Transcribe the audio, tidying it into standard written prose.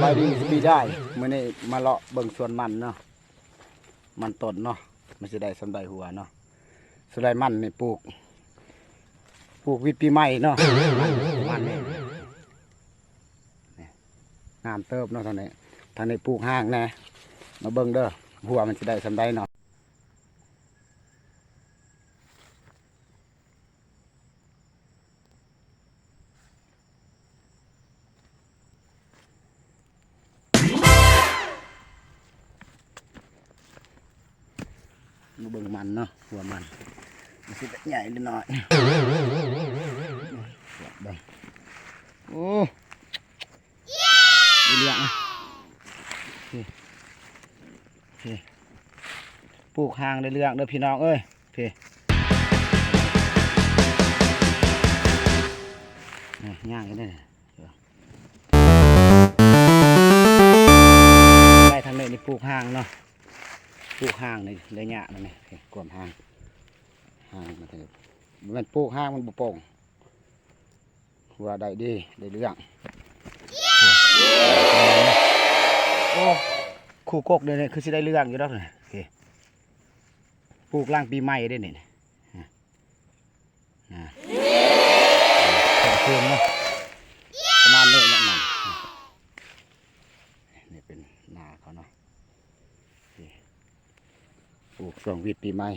ายดีสปีได้มื้อนี้มาเลาะเบิ่งสวนมันเนาะมันต้นเนาะมันสิได้สำใดหัวเนาะสุไลมันนี่ปลูกวิดปีใหม่เนาะมันนี่งามเติบเนาะทางนี้ปลูกห้างแน่มาเบิ่งเด้อหัวมันสิได้สำใดเนาะมาเบิ่งมันเนาะหัวมันสิใหญ่นิดหน่อยโอ้ได้เรื่องนะปลูกห่างได้เรื่องเด้อพี่น้องเอ้ยพี่ย่างกันได้ได้ทางนี้นี่ปลูกห่างเนาะปลูกห่างในระยะนั่นนี่กลมห่างมาเถอะมันปลูกห่างมันบุโป่งว่าได้ดีได้เรื่องโอ้คู่กกเดี๋ยวนี้คือสิได้เรื่องอยู่แล้วเลยปลูกล่างปีใหม่ได้เนี่ยเพิ่มเนาะประมาณนี้แหละมันนี่เป็นนาเขาเนาะปลูกช่วงวิดปีใหม่